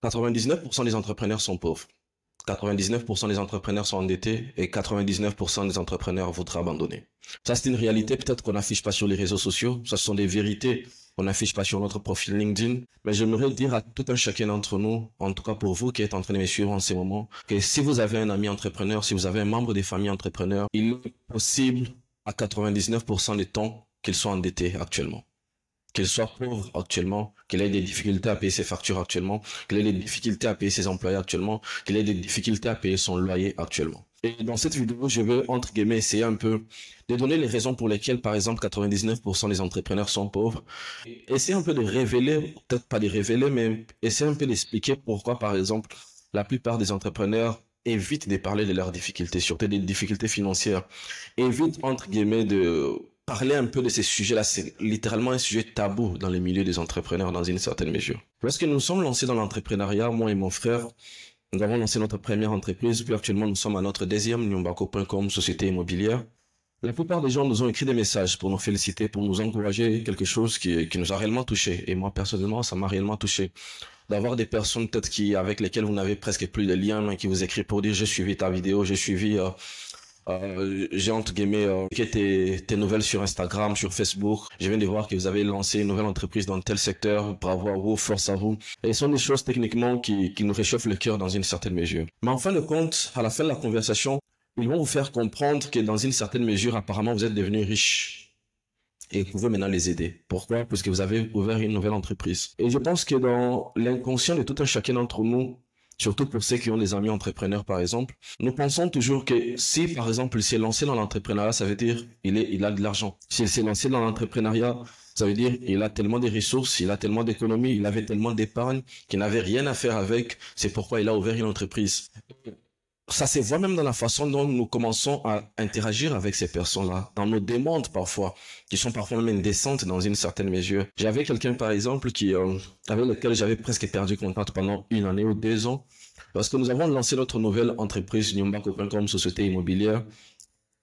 99% des entrepreneurs sont pauvres. 99% des entrepreneurs sont endettés et 99% des entrepreneurs voudraient abandonner. Ça, c'est une réalité peut-être qu'on n'affiche pas sur les réseaux sociaux. Ça, ce sont des vérités qu'on n'affiche pas sur notre profil LinkedIn. Mais j'aimerais dire à tout un chacun d'entre nous, en tout cas pour vous qui êtes en train de me suivre en ce moment, que si vous avez un ami entrepreneur, si vous avez un membre des familles entrepreneurs, il est possible à 99% des temps qu'il soit endetté actuellement. Qu'il soit pauvre actuellement, qu'il ait des difficultés à payer ses factures actuellement, qu'il ait des difficultés à payer ses employés actuellement, qu'il ait des difficultés à payer son loyer actuellement. Et dans cette vidéo, je veux, entre guillemets, essayer un peu de donner les raisons pour lesquelles, par exemple, 99% des entrepreneurs sont pauvres. Essayer un peu de révéler, peut-être pas de révéler, mais essayer un peu d'expliquer pourquoi, par exemple, la plupart des entrepreneurs évitent de parler de leurs difficultés, surtout des difficultés financières, évitent, entre guillemets, de parler un peu de ces sujets-là. C'est littéralement un sujet tabou dans les milieux des entrepreneurs dans une certaine mesure. Lorsque nous sommes lancés dans l'entrepreneuriat, moi et mon frère, nous avons lancé notre première entreprise, puis actuellement nous sommes à notre deuxième, Nyumbako.com, société immobilière. La plupart des gens nous ont écrit des messages pour nous féliciter, pour nous encourager, quelque chose qui nous a réellement touché. Et moi personnellement, ça m'a réellement touché. D'avoir des personnes peut-être avec lesquelles vous n'avez presque plus de lien, mais qui vous écrivent pour dire j'ai suivi ta vidéo, j'ai suivi... j'ai entre guillemets tes nouvelles sur Instagram, sur Facebook. Je viens de voir que vous avez lancé une nouvelle entreprise dans tel secteur. Bravo à vous, force à vous. Et ce sont des choses techniquement qui nous réchauffent le cœur dans une certaine mesure. Mais en fin de compte, à la fin de la conversation, ils vont vous faire comprendre que dans une certaine mesure, apparemment, vous êtes devenu riche. Et vous pouvez maintenant les aider. Pourquoi? Parce que vous avez ouvert une nouvelle entreprise. Et je pense que dans l'inconscient de tout un chacun d'entre nous, surtout pour ceux qui ont des amis entrepreneurs, par exemple, nous pensons toujours que si, par exemple, il s'est lancé dans l'entrepreneuriat, ça veut dire il a de l'argent. S'il s'est lancé dans l'entrepreneuriat, ça veut dire il a tellement de ressources, il a tellement d'économies, il avait tellement d'épargne qu'il n'avait rien à faire avec. C'est pourquoi il a ouvert une entreprise. Ça se voit même dans la façon dont nous commençons à interagir avec ces personnes-là, dans nos demandes parfois, qui sont parfois même indécentes dans une certaine mesure. J'avais quelqu'un par exemple avec lequel j'avais presque perdu contact pendant 1 année ou 2 ans. Lorsque nous avons lancé notre nouvelle entreprise Nyumbako.com, société immobilière,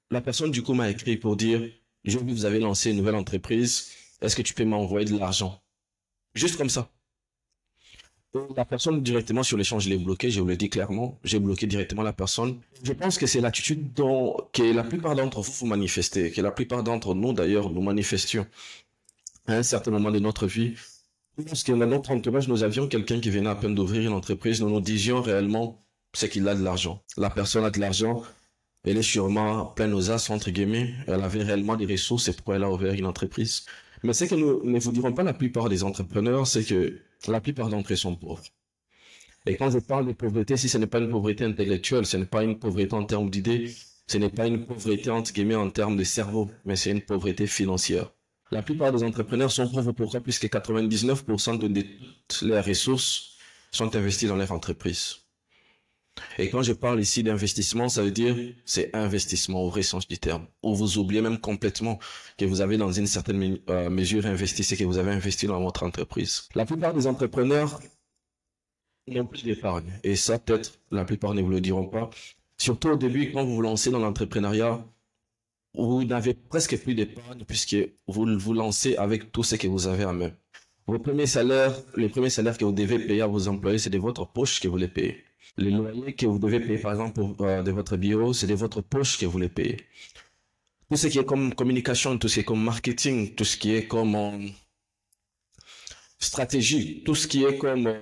la personne du coup m'a écrit pour dire « J'ai vu que vous avez lancé une nouvelle entreprise, est-ce que tu peux m'envoyer de l'argent ?» Juste comme ça. La personne directement sur l'échange, je l'ai bloqué, je vous le dis clairement, j'ai bloqué directement la personne. Je pense que c'est l'attitude que la plupart d'entre vous manifestez, que la plupart d'entre nous d'ailleurs nous manifestions à un certain moment de notre vie. Lorsqu'il y a notre entourage, nous avions quelqu'un qui venait à peine d'ouvrir une entreprise, nous nous disions réellement c'est qu'il a de l'argent. La personne a de l'argent, elle est sûrement pleine aux as, entre guillemets, elle avait réellement des ressources, c'est pourquoi elle a ouvert une entreprise. Mais ce que nous ne vous dirons pas la plupart des entrepreneurs, c'est que la plupart d'entre eux sont pauvres. Et quand je parle de pauvreté, si ce n'est pas une pauvreté intellectuelle, ce n'est pas une pauvreté en termes d'idées, ce n'est pas une pauvreté entre guillemets en termes de cerveau, mais c'est une pauvreté financière. La plupart des entrepreneurs sont pauvres pourquoi? Puisque 99% de toutes leurs ressources sont investies dans leur entreprise. Et quand je parle ici d'investissement, ça veut dire c'est investissement au vrai sens du terme. Où vous oubliez même complètement que vous avez dans une certaine mesure investi, c'est que vous avez investi dans votre entreprise. La plupart des entrepreneurs n'ont plus d'épargne. Et ça, peut-être, la plupart ne vous le diront pas. Surtout au début, quand vous vous lancez dans l'entrepreneuriat, vous n'avez presque plus d'épargne puisque vous vous lancez avec tout ce que vous avez en main. Vos premiers salaires, les premiers salaires que vous devez payer à vos employés, c'est de votre poche que vous les payez. Les loyers que vous devez payer, par exemple, de votre bureau, c'est de votre poche que vous les payez. Tout ce qui est comme communication, tout ce qui est comme marketing, tout ce qui est comme stratégie, tout ce qui est comme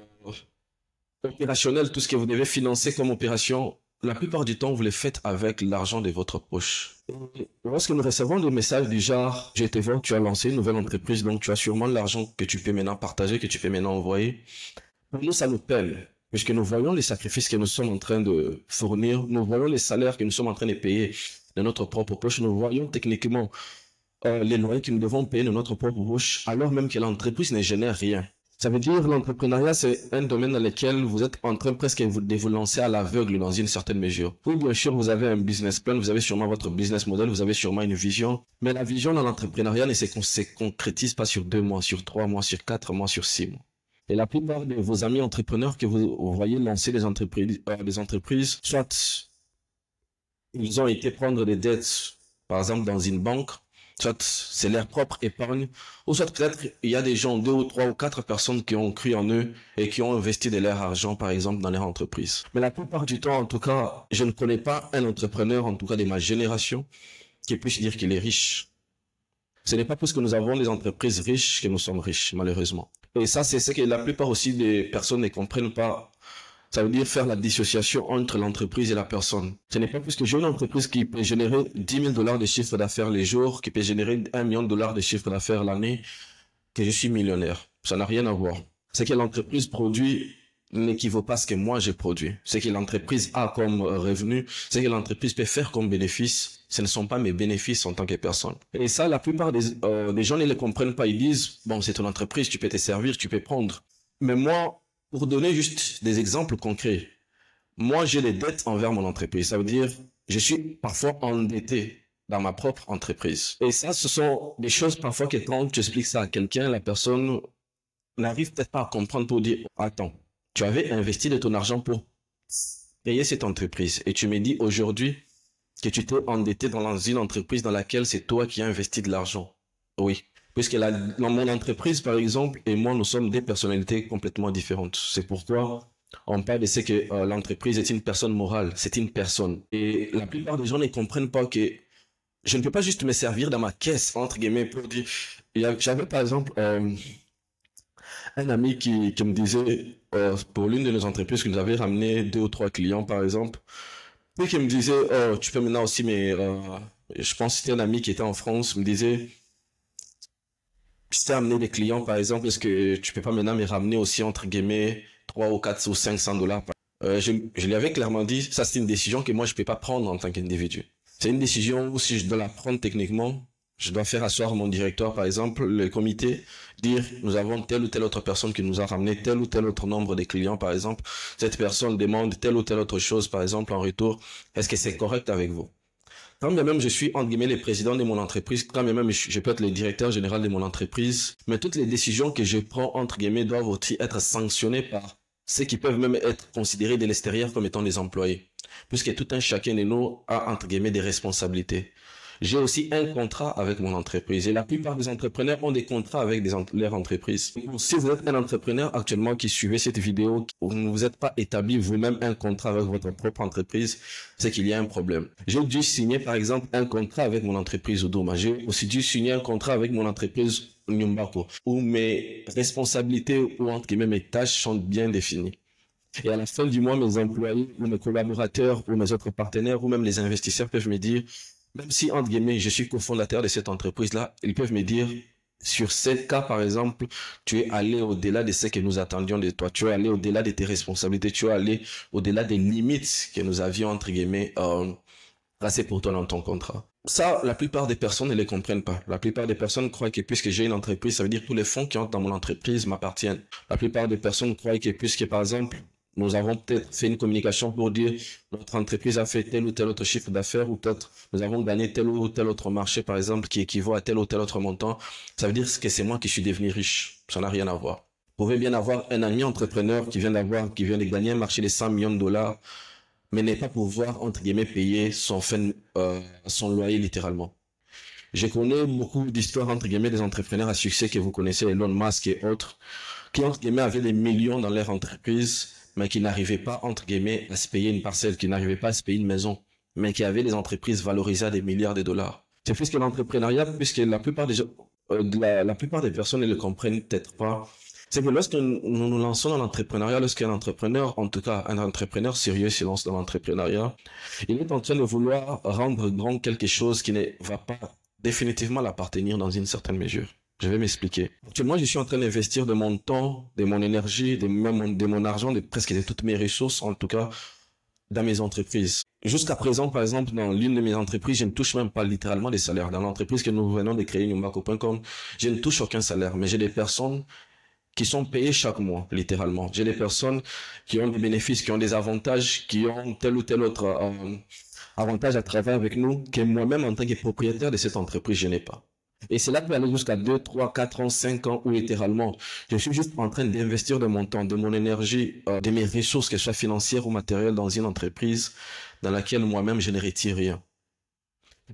opérationnel, tout ce que vous devez financer comme opération, la plupart du temps, vous les faites avec l'argent de votre poche. Et lorsque nous recevons des messages du genre, j'ai été voir, tu as lancé une nouvelle entreprise, donc tu as sûrement l'argent que tu peux maintenant partager, que tu peux maintenant envoyer. Pour nous, ça nous peine, puisque nous voyons les sacrifices que nous sommes en train de fournir, nous voyons les salaires que nous sommes en train de payer de notre propre poche, nous voyons techniquement les loyers que nous devons payer de notre propre poche, alors même que l'entreprise ne génère rien. Ça veut dire l'entrepreneuriat, c'est un domaine dans lequel vous êtes en train presque de vous lancer à l'aveugle dans une certaine mesure. Oui, bien sûr, vous avez un business plan, vous avez sûrement votre business model, vous avez sûrement une vision. Mais la vision dans l'entrepreneuriat ne se concrétise pas sur 2 mois, sur 3 mois, sur 4 mois, sur 6 mois. Et la plupart de vos amis entrepreneurs que vous voyez lancer des entreprises, soit ils ont été prendre des dettes, par exemple dans une banque, soit c'est leur propre épargne, ou soit peut-être il y a des gens, 2 ou 3 ou 4 personnes qui ont cru en eux et qui ont investi de leur argent, par exemple, dans leur entreprise. Mais la plupart du temps, en tout cas, je ne connais pas un entrepreneur, en tout cas de ma génération, qui puisse dire qu'il est riche. Ce n'est pas parce que nous avons des entreprises riches que nous sommes riches, malheureusement. Et ça, c'est ce que la plupart aussi des personnes ne comprennent pas. Ça veut dire faire la dissociation entre l'entreprise et la personne. Ce n'est pas parce que j'ai une entreprise qui peut générer 10 000 dollars de chiffre d'affaires les jours, qui peut générer 1 million de dollars de chiffre d'affaires l'année, que je suis millionnaire. Ça n'a rien à voir. Ce que l'entreprise produit n'équivaut pas à ce que moi j'ai produit. Ce que l'entreprise a comme revenu, ce que l'entreprise peut faire comme bénéfice, ce ne sont pas mes bénéfices en tant que personne. Et ça, la plupart des gens ne le comprennent pas. Ils disent, bon, c'est ton entreprise, tu peux te servir, tu peux prendre. Mais moi, pour donner juste des exemples concrets, moi, j'ai des dettes envers mon entreprise. Ça veut dire, je suis parfois endetté dans ma propre entreprise. Et ça, ce sont des choses parfois que quand tu expliques ça à quelqu'un, la personne n'arrive peut-être pas à comprendre pour dire, attends, tu avais investi de ton argent pour payer cette entreprise. Et tu me dis aujourd'hui que tu t'es endetté dans une entreprise dans laquelle c'est toi qui as investi de l'argent. Oui. Puisque dans mon entreprise, par exemple, et moi, nous sommes des personnalités complètement différentes. C'est pourquoi on parle de ce que l'entreprise est une personne morale, c'est une personne. Et la plupart des gens ne comprennent pas que je ne peux pas juste me servir dans ma caisse, entre guillemets, pour dire... J'avais par exemple un ami qui me disait, pour l'une de nos entreprises, qui nous avait ramené 2 ou 3 clients, par exemple, puis qui me disait, oh, tu peux maintenant aussi, mais je pense que c'était un ami qui était en France, me disait... Si tu as amené des clients, par exemple, est-ce que tu peux pas maintenant me ramener aussi, entre guillemets, 3 ou 4 ou 500 dollars? Je lui avais clairement dit, ça c'est une décision que moi je peux pas prendre en tant qu'individu. C'est une décision où si je dois la prendre techniquement, je dois faire asseoir mon directeur, par exemple, le comité, dire, nous avons telle ou telle autre personne qui nous a ramené tel ou tel autre nombre de clients, par exemple. Cette personne demande telle ou telle autre chose, par exemple, en retour. Est-ce que c'est correct avec vous? Quand bien même je suis, entre guillemets, le président de mon entreprise, quand bien même je peux être le directeur général de mon entreprise, mais toutes les décisions que je prends, entre guillemets, doivent aussi être sanctionnées par ceux qui peuvent même être considérés de l'extérieur comme étant des employés. Puisque tout un chacun de nous a, entre guillemets, des responsabilités. J'ai aussi un contrat avec mon entreprise et la plupart des entrepreneurs ont des contrats avec leurs entreprises. Si vous êtes un entrepreneur actuellement qui suivez cette vidéo, vous ne vous êtes pas établi vous-même un contrat avec votre propre entreprise, c'est qu'il y a un problème. J'ai dû signer par exemple un contrat avec mon entreprise Udoma. J'ai aussi dû signer un contrat avec mon entreprise Nyumbako où mes responsabilités ou entre guillemets mes tâches sont bien définies. Et à la fin du mois, mes employés ou mes collaborateurs ou mes autres partenaires ou même les investisseurs peuvent me dire, même si, entre guillemets, je suis cofondateur de cette entreprise-là, ils peuvent me dire, sur ce cas, par exemple, tu es allé au-delà de ce que nous attendions de toi. Tu es allé au-delà de tes responsabilités. Tu es allé au-delà des limites que nous avions, entre guillemets, tracées pour toi dans ton contrat. Ça, la plupart des personnes ne les comprennent pas. La plupart des personnes croient que puisque j'ai une entreprise, ça veut dire que tous les fonds qui entrent dans mon entreprise m'appartiennent. La plupart des personnes croient que puisque, par exemple, nous avons peut-être fait une communication pour dire notre entreprise a fait tel ou tel autre chiffre d'affaires ou peut-être nous avons gagné tel ou tel autre marché, par exemple, qui équivaut à tel ou tel autre montant. Ça veut dire que c'est moi qui suis devenu riche. Ça n'a rien à voir. Vous pouvez bien avoir un ami entrepreneur qui vient de gagner un marché de 100 millions de dollars, mais n'est pas pouvoir, entre guillemets, payer son loyer littéralement. Je connais beaucoup d'histoires, entre guillemets, des entrepreneurs à succès que vous connaissez, Elon Musk et autres, qui, entre guillemets, avaient des millions dans leur entreprise, mais qui n'arrivaient pas, entre guillemets, à se payer une parcelle, qui n'arrivaient pas à se payer une maison, mais qui avaient des entreprises valorisées à des milliards de dollars. C'est plus que l'entrepreneuriat, puisque la plupart des personnes ne le comprennent peut-être pas. C'est que lorsque nous nous lançons dans l'entrepreneuriat, lorsqu'un entrepreneur, en tout cas un entrepreneur sérieux se lance dans l'entrepreneuriat, il est en train de vouloir rendre grand quelque chose qui ne va pas définitivement l'appartenir dans une certaine mesure. Je vais m'expliquer. Actuellement, je suis en train d'investir de mon temps, de mon énergie, de mon argent, de presque de toutes mes ressources, en tout cas, dans mes entreprises. Jusqu'à présent, par exemple, dans l'une de mes entreprises, je ne touche même pas littéralement des salaires. Dans l'entreprise que nous venons de créer, Nyumbako.com, je ne touche aucun salaire, mais j'ai des personnes qui sont payées chaque mois, littéralement. J'ai des personnes qui ont des bénéfices, qui ont des avantages, qui ont tel ou tel autre avantage à travailler avec nous, que moi-même, en tant que propriétaire de cette entreprise, je n'ai pas. Et c'est là peut aller jusqu'à 2, 3, 4 ans, 5 ans, où littéralement, je suis juste en train d'investir de mon temps, de mon énergie, de mes ressources, qu'elles soient financières ou matérielles, dans une entreprise dans laquelle moi-même, je ne retire rien.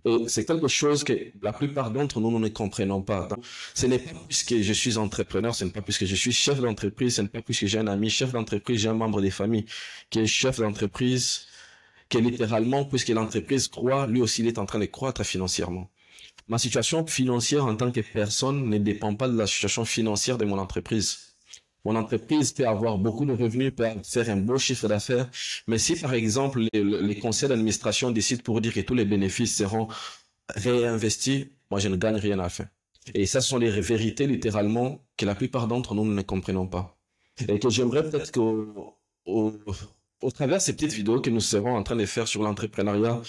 Et c'est quelque chose que la plupart d'entre nous, nous ne comprenons pas. Donc, ce n'est pas puisque je suis entrepreneur, ce n'est pas puisque je suis chef d'entreprise, ce n'est pas puisque j'ai un ami chef d'entreprise, j'ai un membre des familles qui est chef d'entreprise, que littéralement, puisque l'entreprise croît, lui aussi, il est en train de croître financièrement. Ma situation financière en tant que personne ne dépend pas de la situation financière de mon entreprise. Mon entreprise peut avoir beaucoup de revenus, peut faire un beau chiffre d'affaires, mais si par exemple les conseils d'administration décident pour dire que tous les bénéfices seront réinvestis, moi je ne gagne rien à la fin. Et ça, ce sont les vérités littéralement que la plupart d'entre nous ne comprenons pas. Et que j'aimerais peut-être au travers de ces petites vidéos que nous serons en train de faire sur l'entrepreneuriat,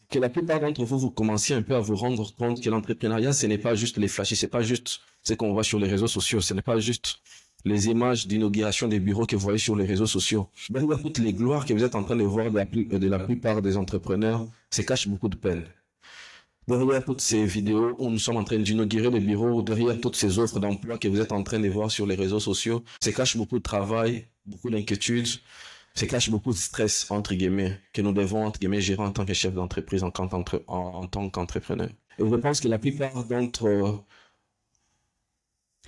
que la plupart d'entre vous, vous commenciez un peu à vous rendre compte que l'entrepreneuriat, ce n'est pas juste les flashs, c'est pas juste ce qu'on voit sur les réseaux sociaux, ce n'est pas juste les images d'inauguration des bureaux que vous voyez sur les réseaux sociaux. Derrière toutes les gloires que vous êtes en train de voir de la plupart des entrepreneurs, se cache beaucoup de peine. Derrière toutes ces vidéos où nous sommes en train d'inaugurer des bureaux, derrière toutes ces offres d'emploi que vous êtes en train de voir sur les réseaux sociaux, se cache beaucoup de travail, beaucoup d'inquiétudes, se cache beaucoup de stress, entre guillemets, que nous devons, entre guillemets, gérer en tant que chef d'entreprise, en tant qu'entrepreneur. Et je pense que la plupart d'entre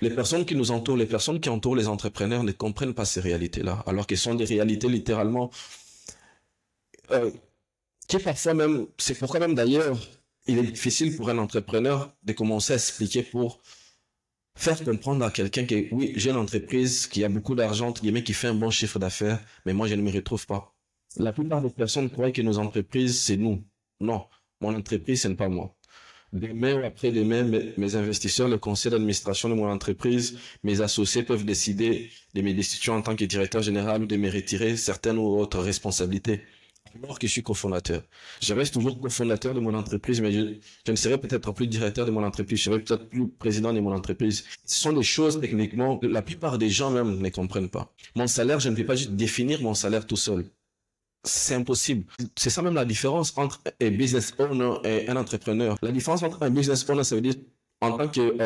les personnes qui nous entourent, les personnes qui entourent les entrepreneurs ne comprennent pas ces réalités-là, alors qu'elles sont des réalités littéralement qui parfois même, c'est pourquoi même d'ailleurs, il est difficile pour un entrepreneur de commencer à expliquer pour faire comprendre à quelqu'un que oui, j'ai une entreprise qui a beaucoup d'argent, qui fait un bon chiffre d'affaires, mais moi je ne me retrouve pas. La plupart des personnes croient que nos entreprises, c'est nous. Non, mon entreprise, ce n'est pas moi. Demain ou après-demain, mes investisseurs, le conseil d'administration de mon entreprise, mes associés peuvent décider de mes décisions en tant que directeur général ou de me retirer certaines ou autres responsabilités. Alors que je suis cofondateur. Je reste toujours cofondateur de mon entreprise, mais je ne serai peut-être plus directeur de mon entreprise, je serai peut-être plus président de mon entreprise. Ce sont des choses techniquement que la plupart des gens même ne comprennent pas. Mon salaire, je ne peux pas juste définir mon salaire tout seul. C'est impossible. C'est ça même la différence entre un business owner et un entrepreneur. La différence entre un business owner, ça veut dire en tant que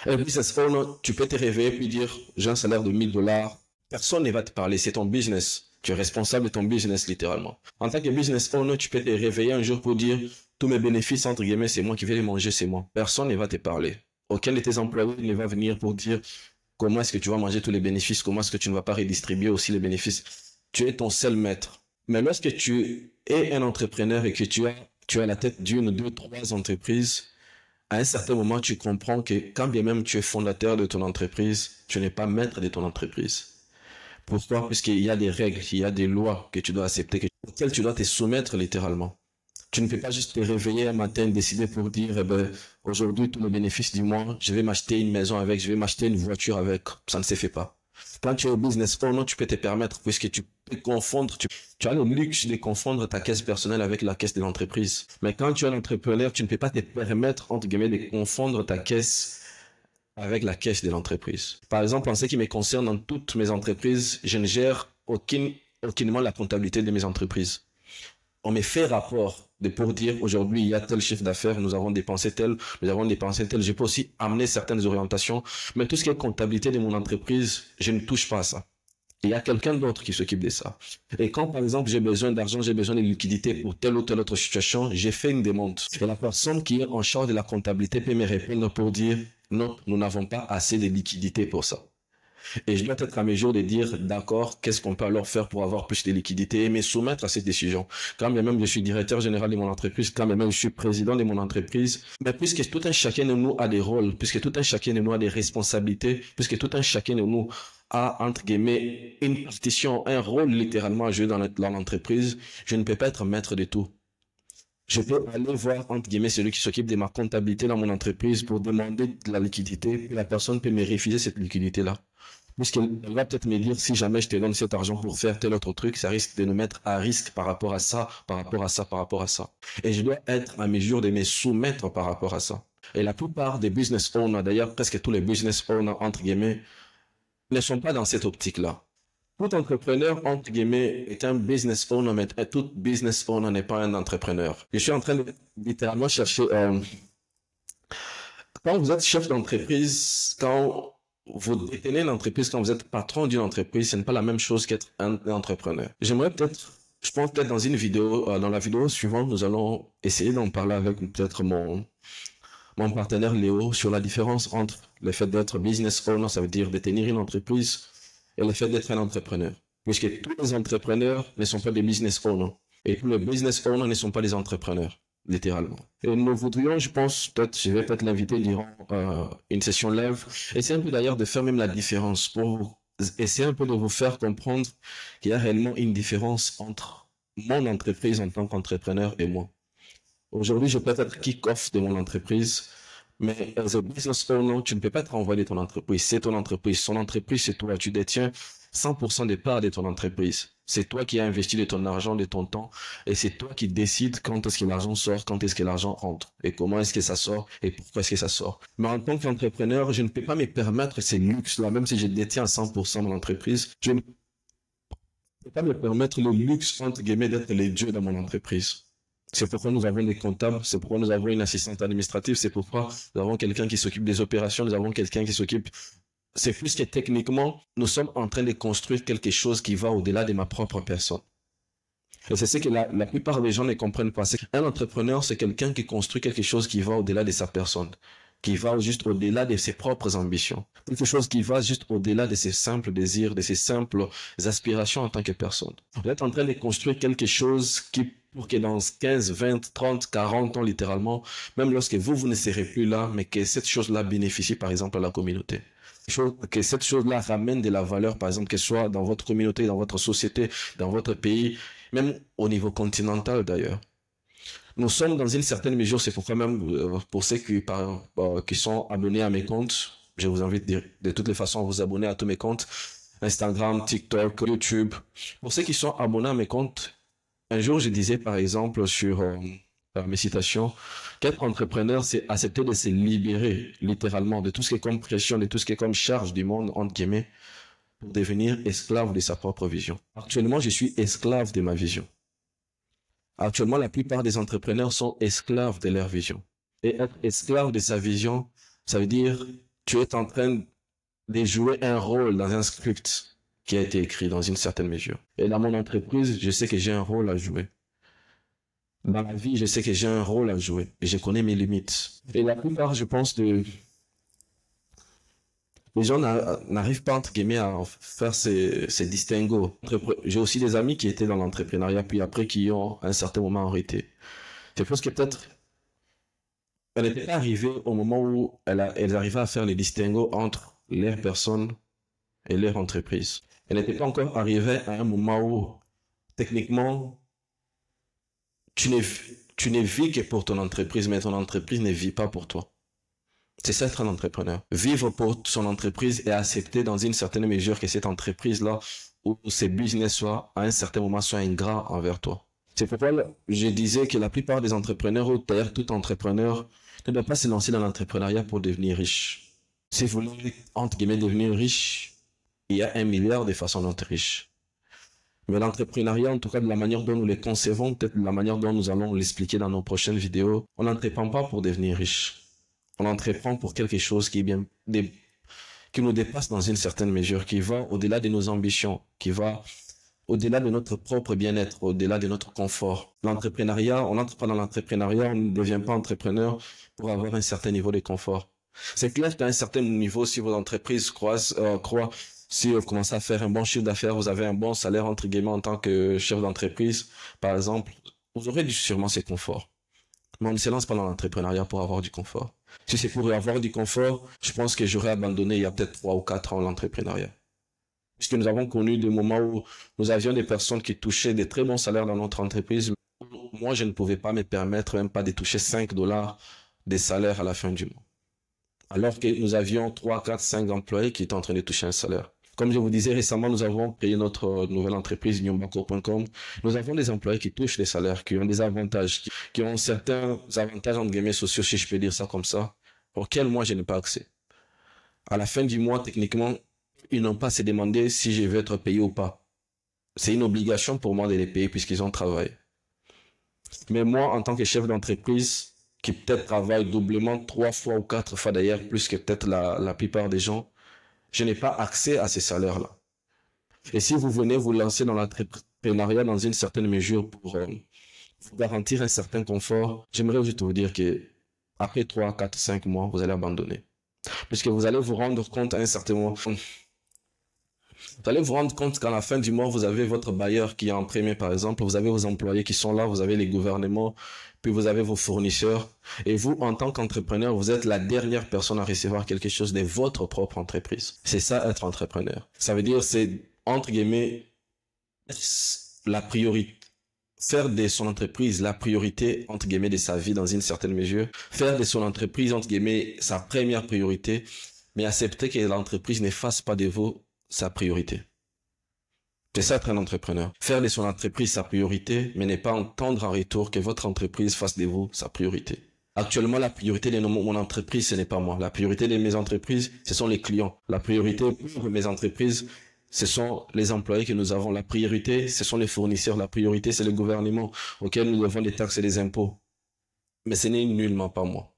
un business owner, tu peux te réveiller puis dire j'ai un salaire de $1000. Personne ne va te parler, c'est ton business. Tu es responsable de ton business littéralement. En tant que business owner, tu peux te réveiller un jour pour dire tous mes bénéfices entre guillemets, c'est moi qui vais les manger, c'est moi. Personne ne va te parler. Aucun de tes employés ne va venir pour dire comment est-ce que tu vas manger tous les bénéfices, comment est-ce que tu ne vas pas redistribuer aussi les bénéfices. Tu es ton seul maître. Mais lorsque tu es un entrepreneur et que tu as la tête d'une, deux, trois entreprises, à un certain moment, tu comprends que quand bien même tu es fondateur de ton entreprise, tu n'es pas maître de ton entreprise. Pourquoi? Puisqu'il y a des règles, il y a des lois que tu dois accepter, auxquelles tu dois te soumettre littéralement. Tu ne peux pas juste te réveiller un matin et décider pour dire, eh ben, aujourd'hui, tous les bénéfices du mois, je vais m'acheter une maison avec, je vais m'acheter une voiture avec. Ça ne se fait pas. Quand tu es au business owner, tu peux te permettre, puisque tu peux confondre, tu as le luxe de confondre ta caisse personnelle avec la caisse de l'entreprise. Mais quand tu es un entrepreneur, tu ne peux pas te permettre, entre guillemets, de confondre ta caisse avec la caisse de l'entreprise. Par exemple, en ce qui me concerne, dans toutes mes entreprises, je ne gère aucunement la comptabilité de mes entreprises. On me fait rapport pour dire aujourd'hui il y a tel chiffre d'affaires, nous avons dépensé tel, nous avons dépensé tel. Je peux aussi amener certaines orientations, mais tout ce qui est comptabilité de mon entreprise, je ne touche pas à ça. Il y a quelqu'un d'autre qui s'occupe de ça. Et quand, par exemple, j'ai besoin d'argent, j'ai besoin de liquidité pour telle ou telle autre situation, j'ai fait une demande. Et la personne qui est en charge de la comptabilité peut me répondre pour dire non, nous n'avons pas assez de liquidité pour ça. Et je dois être à mesure de dire, d'accord, qu'est-ce qu'on peut alors faire pour avoir plus de liquidité et me soumettre à cette décision. Quand bien même je suis directeur général de mon entreprise, quand bien même je suis président de mon entreprise, mais puisque tout un chacun de nous a des rôles, puisque tout un chacun de nous a des responsabilités, puisque tout un chacun de nous a, entre guillemets, une partition, un rôle littéralement à jouer dans l'entreprise, je ne peux pas être maître de tout. Je peux aller voir, entre guillemets, celui qui s'occupe de ma comptabilité dans mon entreprise pour demander de la liquidité, puis la personne peut me refuser cette liquidité-là. Puisqu'elle va peut-être me dire, si jamais je te donne cet argent pour faire tel autre truc, ça risque de nous mettre à risque par rapport à ça, par rapport à ça, par rapport à ça. Et je dois être à mesure de me soumettre par rapport à ça. Et la plupart des business owners, d'ailleurs presque tous les business owners, entre guillemets, ne sont pas dans cette optique-là. Tout entrepreneur, entre guillemets, est un business owner, mais tout business owner n'est pas un entrepreneur. Je suis en train de littéralement chercher... quand vous êtes chef d'entreprise, quand vous détenez l'entreprise, quand vous êtes patron d'une entreprise, ce n'est pas la même chose qu'être un entrepreneur. J'aimerais peut-être Je pense peut-être dans une vidéo, dans la vidéo suivante, nous allons essayer d'en parler avec peut-être mon partenaire Léo sur la différence entre le fait d'être business owner, ça veut dire détenir une entreprise, et le fait d'être un entrepreneur. Puisque tous les entrepreneurs ne sont pas des business owners. Et tous les business owners ne sont pas des entrepreneurs, littéralement. Et nous voudrions, je pense, je vais peut-être l'inviter durant une session live, essayer un peu d'ailleurs de faire même la différence pour essayer un peu de vous faire comprendre qu'il y a réellement une différence entre mon entreprise en tant qu'entrepreneur et moi. Aujourd'hui, je peux être kick-off de mon entreprise, mais as a business owner, tu ne peux pas te renvoyer de ton entreprise. C'est ton entreprise. Son entreprise, c'est toi. Tu détiens 100% des parts de ton entreprise. C'est toi qui as investi de ton argent, de ton temps, et c'est toi qui décides quand est-ce que l'argent sort, quand est-ce que l'argent rentre, et comment est-ce que ça sort, et pourquoi est-ce que ça sort. Mais en tant qu'entrepreneur, je ne peux pas me permettre ces luxes-là, même si je détiens à 100% mon entreprise, je ne peux pas me permettre le luxe, entre guillemets, d'être les dieux dans mon entreprise. C'est pourquoi nous avons des comptables, c'est pourquoi nous avons une assistante administrative, c'est pourquoi nous avons quelqu'un qui s'occupe des opérations, nous avons quelqu'un qui s'occupe. C'est plus que techniquement, nous sommes en train de construire quelque chose qui va au-delà de ma propre personne. Et c'est ce que la plupart des gens ne comprennent pas. Un entrepreneur, c'est quelqu'un qui construit quelque chose qui va au-delà de sa personne, qui va juste au-delà de ses propres ambitions. Quelque chose qui va juste au-delà de ses simples désirs, de ses simples aspirations en tant que personne. Vous êtes en train de construire quelque chose pour que dans 15, 20, 30, 40 ans littéralement, même lorsque vous ne serez plus là, mais que cette chose-là bénéficie par exemple à la communauté. Que cette chose-là ramène de la valeur, par exemple, que ce soit dans votre communauté, dans votre société, dans votre pays, même au niveau continental d'ailleurs. Nous sommes dans une certaine mesure, c'est pourquoi même pour ceux qui sont abonnés à mes comptes, je vous invite de toutes les façons à vous abonner à tous mes comptes, Instagram, TikTok, YouTube. Pour ceux qui sont abonnés à mes comptes, un jour je disais par exemple sur mes citations, qu'être entrepreneur, c'est accepter de se libérer littéralement de tout ce qui est comme pression, de tout ce qui est comme charge du monde, entre guillemets, pour devenir esclave de sa propre vision. Actuellement, je suis esclave de ma vision. Actuellement, la plupart des entrepreneurs sont esclaves de leur vision. Et être esclave de sa vision, ça veut dire tu es en train de jouer un rôle dans un script qui a été écrit dans une certaine mesure. Et dans mon entreprise, je sais que j'ai un rôle à jouer. Dans la vie, je sais que j'ai un rôle à jouer et je connais mes limites. Et la plupart, je pense, les gens n'arrivent pas, entre guillemets, à faire ces distinguos. J'ai aussi des amis qui étaient dans l'entrepreneuriat, puis après qui ont, à un certain moment, arrêté. C'est parce que peut-être, elle n'était pas arrivée au moment où elles arrivaient à faire les distinguos entre leur personne et leur entreprise. Elle n'était pas encore arrivée à un moment où, techniquement, tu ne vis que pour ton entreprise, mais ton entreprise ne vit pas pour toi. C'est ça être un entrepreneur. Vivre pour son entreprise et accepter dans une certaine mesure que cette entreprise-là ou ces business soit, à un certain moment, soit ingrat envers toi. C'est pourquoi je disais que la plupart des entrepreneurs, ou d'ailleurs tout entrepreneur, ne doit pas se lancer dans l'entrepreneuriat pour devenir riche. Si vous voulez, entre guillemets, devenir riche, il y a 1 milliard de façons d'être riche. Mais l'entrepreneuriat, en tout cas de la manière dont nous les concevons, peut-être de la manière dont nous allons l'expliquer dans nos prochaines vidéos, on n'entreprend pas pour devenir riche. On entreprend pour quelque chose qui nous dépasse dans une certaine mesure, qui va au-delà de nos ambitions, qui va au-delà de notre propre bien-être, au-delà de notre confort. L'entrepreneuriat, on n'entre pas dans l'entrepreneuriat, on ne devient pas entrepreneur pour avoir un certain niveau de confort. C'est clair qu'à un certain niveau, si votre entreprise croît, si vous commencez à faire un bon chiffre d'affaires, vous avez un bon salaire, entre guillemets, en tant que chef d'entreprise, par exemple, vous aurez sûrement ces conforts. Mais on ne se lance pas dans l'entrepreneuriat pour avoir du confort. Si c'est pour avoir du confort, je pense que j'aurais abandonné il y a peut-être 3 ou 4 ans l'entrepreneuriat. Puisque nous avons connu des moments où nous avions des personnes qui touchaient des très bons salaires dans notre entreprise. Moi, je ne pouvais pas me permettre même pas de toucher $5 des salaires à la fin du mois. Alors que nous avions 3, 4, 5 employés qui étaient en train de toucher un salaire. Comme je vous disais récemment, nous avons créé notre nouvelle entreprise, nyombaco.com. Nous avons des employés qui touchent des salaires, qui ont des avantages, qui ont certains avantages entre guillemets sociaux, si je peux dire ça comme ça, auxquels moi je n'ai pas accès. À la fin du mois, techniquement, ils n'ont pas à se demander si je vais être payé ou pas. C'est une obligation pour moi de les payer puisqu'ils ont travaillé. Mais moi, en tant que chef d'entreprise, qui peut-être travaille doublement, 3 fois ou 4 fois d'ailleurs, plus que peut-être la plupart des gens, je n'ai pas accès à ces salaires-là. Et si vous venez vous lancer dans l'entrepreneuriat dans une certaine mesure pour vous garantir un certain confort, j'aimerais juste vous dire que après 3, 4, 5 mois, vous allez abandonner. Puisque vous allez vous rendre compte à un certain moment, vous allez vous rendre compte qu'à la fin du mois, vous avez votre bailleur qui est en premier, par exemple, vous avez vos employés qui sont là, vous avez les gouvernements, puis vous avez vos fournisseurs. Et vous, en tant qu'entrepreneur, vous êtes la dernière personne à recevoir quelque chose de votre propre entreprise. C'est ça, être entrepreneur. Ça veut dire, c'est, entre guillemets, la priorité. Faire de son entreprise la priorité, entre guillemets, de sa vie dans une certaine mesure. Faire de son entreprise, entre guillemets, sa première priorité, mais accepter que l'entreprise ne fasse pas de vous sa priorité. C'est ça être un entrepreneur. Faire de son entreprise sa priorité, mais ne pas entendre en retour que votre entreprise fasse de vous sa priorité. Actuellement, la priorité de mon entreprise, ce n'est pas moi. La priorité de mes entreprises, ce sont les clients. La priorité pour mes entreprises, ce sont les employés que nous avons. La priorité, ce sont les fournisseurs. La priorité, c'est le gouvernement auquel nous devons des taxes et des impôts. Mais ce n'est nullement pas moi.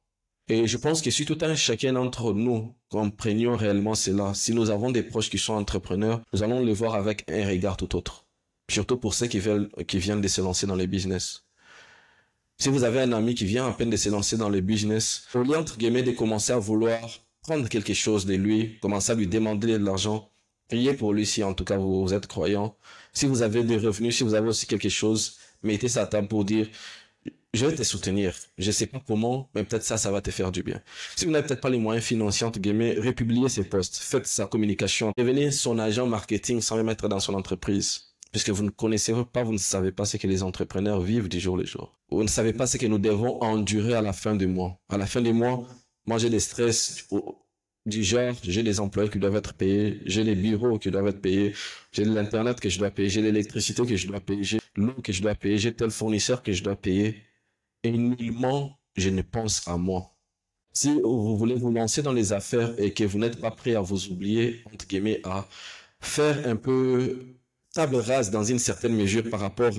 Et je pense que si tout un chacun d'entre nous comprenions réellement cela, si nous avons des proches qui sont entrepreneurs, nous allons les voir avec un regard tout autre. Surtout pour ceux qui viennent de se lancer dans les business. Si vous avez un ami qui vient à peine de se lancer dans le business, au lieu, entre guillemets, de commencer à vouloir prendre quelque chose de lui, commencer à lui demander de l'argent, priez pour lui si en tout cas vous êtes croyant. Si vous avez des revenus, si vous avez aussi quelque chose, mettez ça à table pour dire, je vais te soutenir. Je sais pas comment, mais peut-être ça va te faire du bien. Si vous n'avez peut-être pas les moyens financiers, entre guillemets, republiez ses posts, faites sa communication, devenez son agent marketing sans même être dans son entreprise. Puisque vous ne connaissez pas, vous ne savez pas ce que les entrepreneurs vivent du jour le jour. Vous ne savez pas ce que nous devons endurer à la fin du mois. À la fin du mois, moi j'ai des stress du genre, j'ai des employés qui doivent être payés, j'ai les bureaux qui doivent être payés, j'ai l'internet que je dois payer, j'ai l'électricité que je dois payer, j'ai l'eau que je dois payer, j'ai tel fournisseur que je dois payer. Et nullement, je ne pense à moi. Si vous voulez vous lancer dans les affaires et que vous n'êtes pas prêt à vous oublier, entre guillemets, à faire un peu table rase dans une certaine mesure par rapport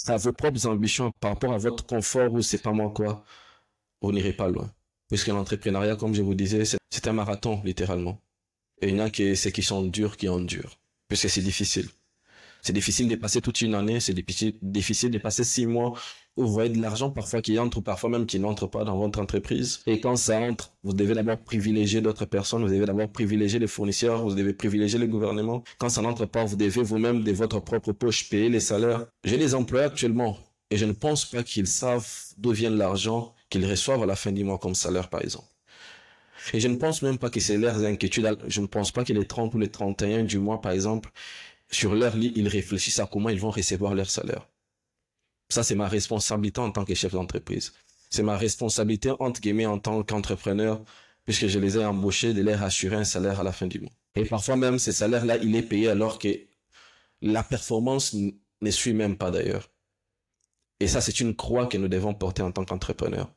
à vos propres ambitions, par rapport à votre confort ou c'est pas moi quoi, vous n'irez pas loin. Puisque l'entrepreneuriat, comme je vous disais, c'est un marathon, littéralement. Et il y en a ceux qui sont durs, qui endurent. Puisque c'est difficile. C'est difficile de passer toute une année, c'est difficile de passer 6 mois où vous voyez de l'argent parfois qui entre ou parfois même qui n'entre pas dans votre entreprise. Et quand ça entre, vous devez d'abord privilégier d'autres personnes, vous devez d'abord privilégier les fournisseurs, vous devez privilégier le gouvernement. Quand ça n'entre pas, vous devez vous-même de votre propre poche payer les salaires. J'ai des employés actuellement et je ne pense pas qu'ils savent d'où vient l'argent qu'ils reçoivent à la fin du mois comme salaire par exemple. Et je ne pense même pas que c'est leurs inquiétudes, je ne pense pas que les 30 ou les 31 du mois par exemple, sur leur lit, ils réfléchissent à comment ils vont recevoir leur salaire. Ça, c'est ma responsabilité en tant que chef d'entreprise. C'est ma responsabilité, entre guillemets, en tant qu'entrepreneur, puisque je les ai embauchés, de leur assurer un salaire à la fin du mois. Et parfois même, ce salaire-là, il est payé alors que la performance ne suit même pas d'ailleurs. Et ça, c'est une croix que nous devons porter en tant qu'entrepreneur.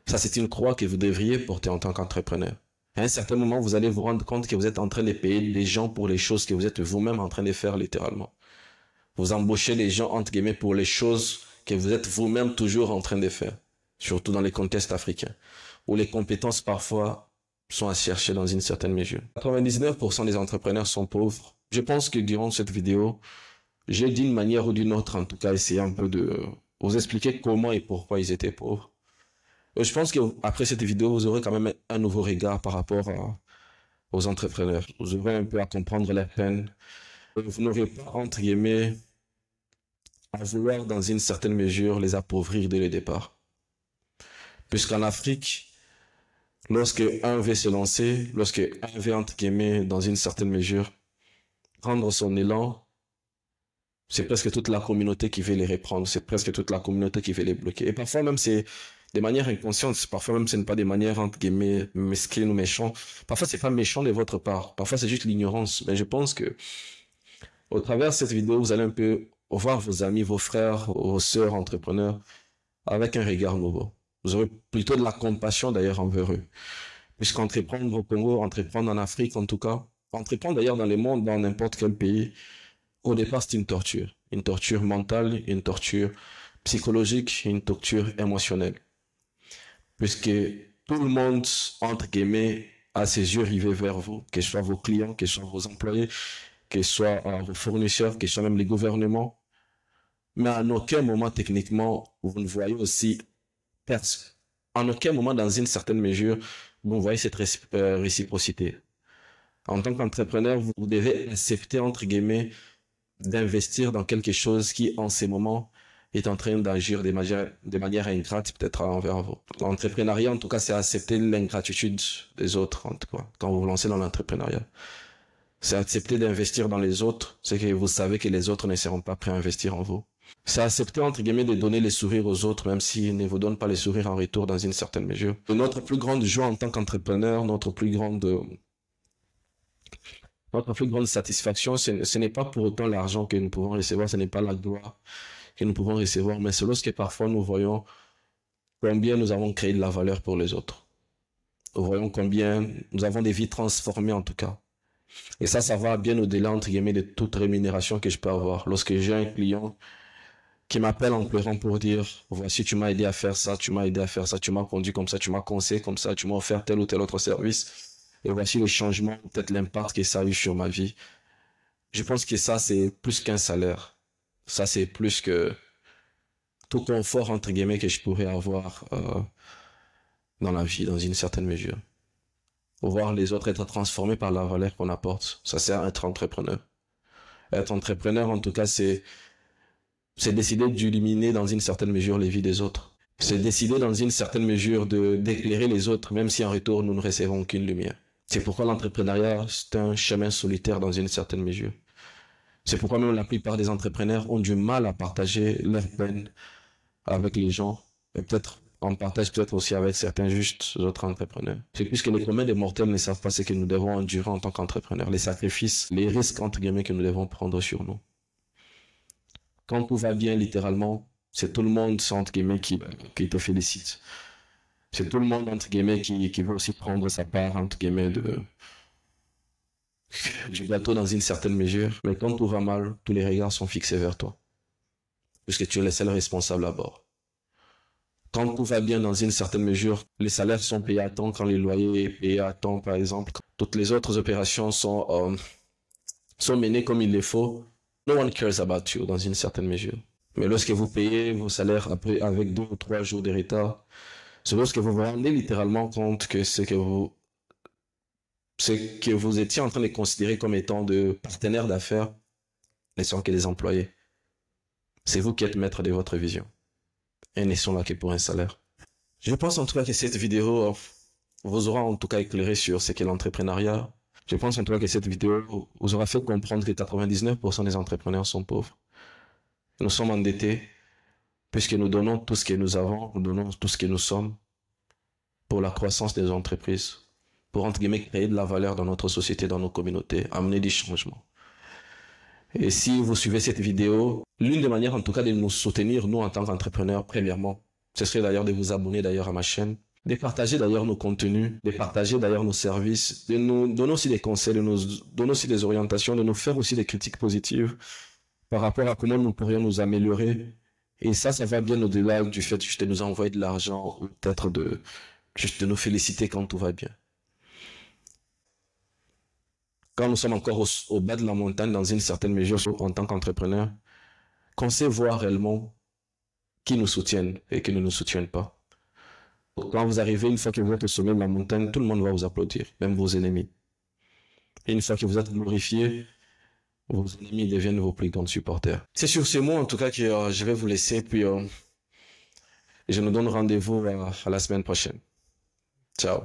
Ça, c'est une croix que vous devriez porter en tant qu'entrepreneur. À un certain moment, vous allez vous rendre compte que vous êtes en train de payer les gens pour les choses que vous êtes vous-même en train de faire littéralement. Vous embauchez les gens, entre guillemets, pour les choses que vous êtes vous-même toujours en train de faire. Surtout dans les contextes africains, où les compétences parfois sont à chercher dans une certaine mesure. 99% des entrepreneurs sont pauvres. Je pense que durant cette vidéo, j'ai d'une manière ou d'une autre, en tout cas, essayé un peu de vous expliquer comment et pourquoi ils étaient pauvres. Je pense qu'après cette vidéo, vous aurez quand même un nouveau regard par rapport aux entrepreneurs. Vous aurez un peu à comprendre leurs peines. Vous n'aurez pas, entre guillemets, à vouloir dans une certaine mesure les appauvrir dès le départ. Puisqu'en Afrique, lorsque un veut se lancer, lorsque un veut, entre guillemets, dans une certaine mesure, prendre son élan, c'est presque toute la communauté qui veut les reprendre, c'est presque toute la communauté qui veut les bloquer. Et parfois même, c'est de manière inconsciente, parfois même, ce n'est pas des manières, entre guillemets, mesquines ou méchantes. Parfois, c'est pas méchant de votre part. Parfois, c'est juste l'ignorance. Mais je pense que, au travers de cette vidéo, vous allez un peu voir vos amis, vos frères, vos sœurs entrepreneurs avec un regard nouveau. Vous aurez plutôt de la compassion d'ailleurs envers eux. Puisqu'entreprendre au Congo, entreprendre en Afrique en tout cas, entreprendre d'ailleurs dans le monde, dans n'importe quel pays, au départ c'est une torture mentale, une torture psychologique, une torture émotionnelle. Puisque tout le monde, entre guillemets, a ses yeux rivés vers vous, que ce soit vos clients, que ce soit vos employés, que ce soit vos fournisseurs, que ce soit même les gouvernements. Mais en aucun moment, techniquement, vous ne voyez aussi personne. En aucun moment, dans une certaine mesure, vous voyez cette réciprocité. En tant qu'entrepreneur, vous devez accepter, entre guillemets, d'investir dans quelque chose qui, en ces moments, est en train d'agir de manière ingrate, peut-être envers vous. L'entrepreneuriat, en tout cas, c'est accepter l'ingratitude des autres, en tout cas, quand vous vous lancez dans l'entrepreneuriat. C'est accepter d'investir dans les autres, c'est que vous savez que les autres ne seront pas prêts à investir en vous. C'est accepter, entre guillemets, de donner les sourires aux autres, même s'ils ne vous donnent pas les sourires en retour dans une certaine mesure. Et notre plus grande joie en tant qu'entrepreneur, notre plus grande satisfaction, ce n'est pas pour autant l'argent que nous pouvons recevoir, ce n'est pas la gloire que nous pouvons recevoir, mais c'est lorsque parfois nous voyons combien nous avons créé de la valeur pour les autres. Nous voyons combien nous avons des vies transformées en tout cas. Et ça va bien au-delà, entre guillemets, de toute rémunération que je peux avoir. Lorsque j'ai un client qui m'appelle en pleurant pour dire, voici, tu m'as aidé à faire ça, tu m'as aidé à faire ça, tu m'as conduit comme ça, tu m'as conseillé comme ça, tu m'as offert tel ou tel autre service. Et voici le changement, peut-être l'impact que ça a eu sur ma vie. Je pense que ça, c'est plus qu'un salaire. Ça, c'est plus que tout confort, entre guillemets, que je pourrais avoir dans la vie, dans une certaine mesure. Voir les autres être transformés par la valeur qu'on apporte. Ça sert à être entrepreneur. Être entrepreneur, en tout cas, c'est décider d'illuminer dans une certaine mesure les vies des autres. C'est décider dans une certaine mesure d'éclairer les autres, même si en retour, nous ne recevons aucune lumière. C'est pourquoi l'entrepreneuriat, c'est un chemin solitaire dans une certaine mesure. C'est pourquoi même la plupart des entrepreneurs ont du mal à partager leur peine avec les gens. Et peut-être, on partage peut-être aussi avec certains justes autres entrepreneurs. C'est puisque les communs des mortels ne savent pas ce que nous devons endurer en tant qu'entrepreneurs, les sacrifices, les risques, entre guillemets, que nous devons prendre sur nous. Quand tout va bien, littéralement, c'est tout le monde, entre guillemets, qui te félicite. C'est tout le monde, entre guillemets, qui veut aussi prendre sa part, entre guillemets, du gâteau dans une certaine mesure. Mais quand tout va mal, tous les regards sont fixés vers toi. Puisque tu es le seul responsable à bord. Quand tout va bien dans une certaine mesure, les salaires sont payés à temps, quand les loyers sont payés à temps, par exemple. Toutes les autres opérations sont menées comme il le faut. No one cares about you dans une certaine mesure. Mais lorsque vous payez vos salaires après, avec 2 ou 3 jours de retard, c'est lorsque vous vous rendez littéralement compte que ce que vous étiez en train de considérer comme étant de partenaires d'affaires ne sont que des employés. C'est vous qui êtes maître de votre vision. Et ne sont là que pour un salaire. Je pense en tout cas que cette vidéo vous aura en tout cas éclairé sur ce qu'est l'entrepreneuriat. Je pense en tout cas que cette vidéo vous aura fait comprendre que 99% des entrepreneurs sont pauvres. Nous sommes endettés puisque nous donnons tout ce que nous avons, nous donnons tout ce que nous sommes pour la croissance des entreprises, pour entre guillemets créer de la valeur dans notre société, dans nos communautés, amener des changements. Et si vous suivez cette vidéo, l'une des manières en tout cas de nous soutenir, nous en tant qu'entrepreneurs, premièrement, ce serait d'ailleurs de vous abonner d'ailleurs à ma chaîne, de partager d'ailleurs nos contenus, de partager d'ailleurs nos services, de nous donner aussi des conseils, de nous donner aussi des orientations, de nous faire aussi des critiques positives par rapport à comment nous pourrions nous améliorer. Et ça va bien au-delà du fait juste de nous envoyer de l'argent ou peut-être juste de nous féliciter quand tout va bien. Quand nous sommes encore au bas de la montagne, dans une certaine mesure, en tant qu'entrepreneur, qu'on sait voir réellement qui nous soutiennent et qui ne nous soutiennent pas. Quand vous arrivez, une fois que vous êtes au sommet de la montagne, tout le monde va vous applaudir, même vos ennemis. Et une fois que vous êtes glorifié, vos ennemis deviennent vos plus grands supporters. C'est sur ces mots, en tout cas, que je vais vous laisser, puis je nous donne rendez-vous à la semaine prochaine. Ciao.